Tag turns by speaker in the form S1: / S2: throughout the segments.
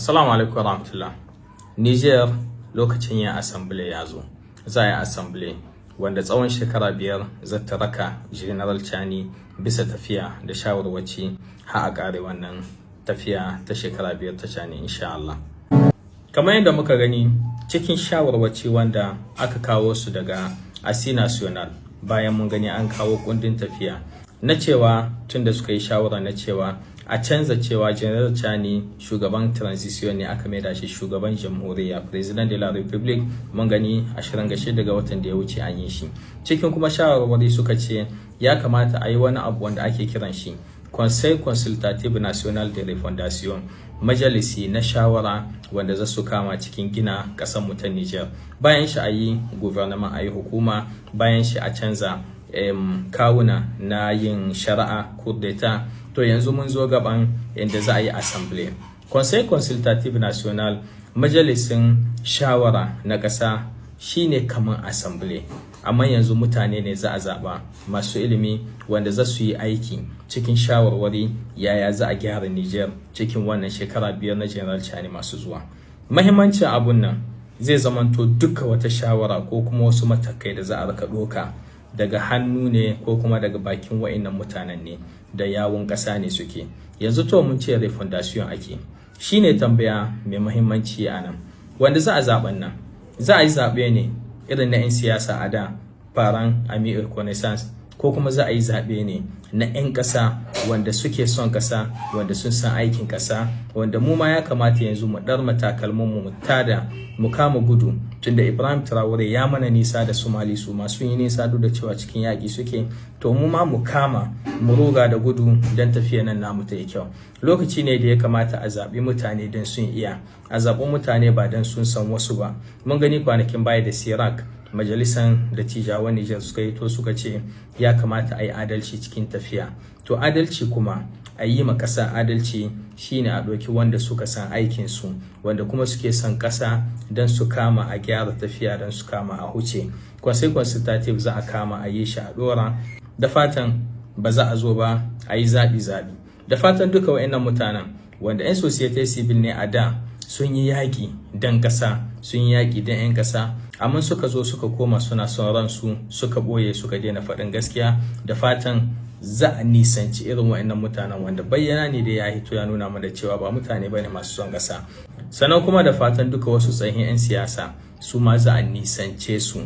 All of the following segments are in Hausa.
S1: Assalamu alaikum warahmatullah. Niger lokacin yin assembly ya zo. Za a yi assembly wanda tsawon shekara 5 zata raka General Chani bisa tafiya da shawarwaci har a kare wannan tafiya ta shekara 5 ta Chani insha Allah. Kamar yadda muka gani cikin shawarwaci wanda aka kawo su daga Asi National, bayan mun gani an kawo kundin tafiya na cewa tunda suka yi shawara na cewa a canza cewa General Chani shugaban transition ne aka maida shi shugaban jamhuriya, President de la Republic. Mun gani 26 ga watan da ya wuce an yi shi. Cikin kuma shawarwari suka ce ya kamata a yi wani abu wanda ake kiran shi Conseil Consultative National de Refondation, majalisi na shawara wanda za su kama cikin gina ƙasar mu ta Niger. Bayan shi a yi gouvernement, a yi hukuma, bayan shi a canza kawuna na yin shari'a coup d'etat. To yanzu mun zo gaban inda za a yi assembly. Conseil Consultative National, majalisin shawara na ƙasa, shine kaman assembly, amma yanzu mutane ne za a zaba masu ilimi wanda za su yi aiki cikin shawarwari yaya za a gyara Niger cikin wannan shekara 5 na General Chani masu zuwa. Muhimmancin abun nan zai zamanto duka wata shawara ko kuma wasu matakai da za a rika doka daga hannu ne ko kuma daga bakin wa'innan mutanen ne, da yawun ƙasa ne suke. Yanzu to mun ce refondation ake, shine tambaya mai muhimmanci a nan. Wanda za a zaben nan, za a yi zaɓe ne irin na 'yan siyasa a da, faran ami reconnaissance, ko kuma za a yi zaɓe ne na 'yan ƙasa wanda suke son ƙasa, wanda sun san aikin ƙasa, wanda mu ma ya kamata yanzu mu ɗar matakalmin mu tada mu kama gudu, tunda Ibrahim Traore ya mana nisa da Somali, su ma sun yi nisa duk da cewa cikin yaƙi suke. To mu ma mu kama mu roga da gudu don tafiya nan namu ta yi kyau. Lokaci ne da ya kamata a zaɓi mutane don sun iya, a zaɓi mutane ba don sun san wasu ba. Mun gani kwanakin baya da Sirak, majalisan dattijawan Niger suka yi to suka ce ya kamata a yi adalci cikin tafiya. To adalci kuma, a yi ma ƙasa adalci shine a ɗauki wanda suka san aikinsu, wanda kuma suke son ƙasa don su kama a gyara tafiya, don su kama a huce. Conseil Consultative za a kama a yi shi a ɗora, da fatan ba za a zo ba a yi zaɓi. Da fatan duka wa'annan mutanen wanda 'yan society civil ne a da sun yi yaƙi don ƙasa, sun yi yaƙi don 'yan ƙasa, amma suka zo suka koma suna son ransu, suka ɓoye, suka daina faɗin gaskiya. Da fatan za a nisanci irin wa'annan mutanen wanda bayyana ne da ya hito ya nuna mana cewa ba mutane bane masu son ƙasa. Sannan kuma da fatan duka wasu tsayin 'yan siyasa su ma za a nisance su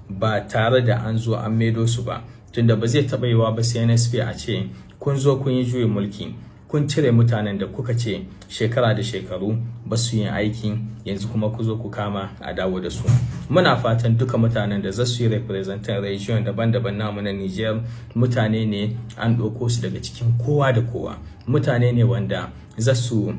S1: ba tare da an zo an maido su ba, tunda ba zai taɓa yiwa ba sai NSP a ce kun zo kun yi juyin mulki, kun cire mutanen da kuka ce shekara da shekaru ba su yin aiki, yanzu kuma ku zo ku kama a dawo da su. Muna fatan duka mutanen da za su yi representant region daban-daban namu na Niger, mutane ne an ɗauko su daga cikin kowa da kowa, mutane ne wanda za su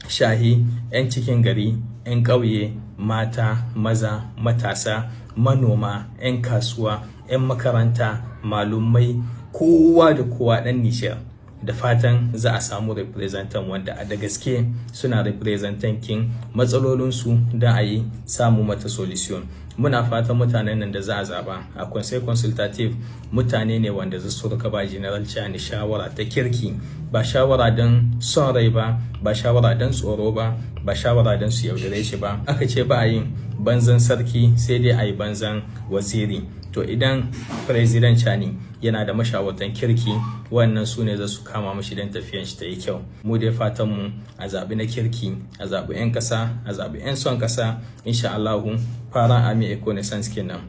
S1: shahi 'yan cikin gari, 'yan ƙauye, mata, maza, matasa, manoma, 'yan kasuwa, 'yan makaranta, malumai, kowa da kowa ɗan Niger. Da fatan za a samu representant wanda a da gaske suna representantin matsalolinsu da a yi samu mata solution. Muna fatan mutanen nan da za a zaba a Conseil Consultative mutane ne wanda za su rika ba General Chani shawara ta kirki, ba shawara don son rai ba, ba shawara don tsoro ba, ba shawara don su yaudare shi ba. Aka ce ba a yin banzan sarki sai dai a yi banzan waziri. To idan President Chani yana da mashawartan kirki, wannan su ne za su kama mashi don tafiyan shi ta yi kyau. Mu dai fatan mu a zaɓi na kirki, a zaɓi 'yan ƙasa, a zaɓi 'yan son ƙasa, insha Allahu. Fara ami reconnaissance kenan,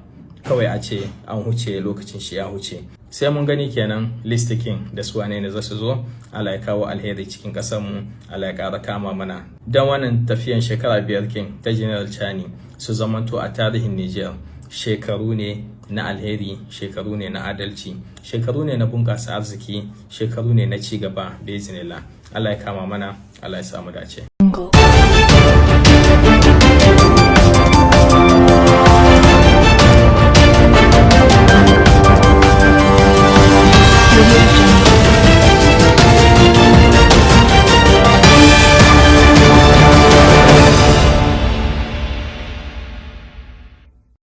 S1: kawai a ce an huce lokacin shi ya huce. Sai mun gani kenan listikin da su wane ne za su zo. Allah ya kawo alheri cikin ƙasar mu, Allah ya ƙara kama mana don wannan tafiyan shekara 5 kin ta General Chani su zamanto a tarihin Niger shekaru ne na alheri, shekaru ne na adalci, shekaru ne na bunƙasa arziki, shekaru ne na ci gaba da izinillah. Allah ya kama mana, Allah ya samu dace.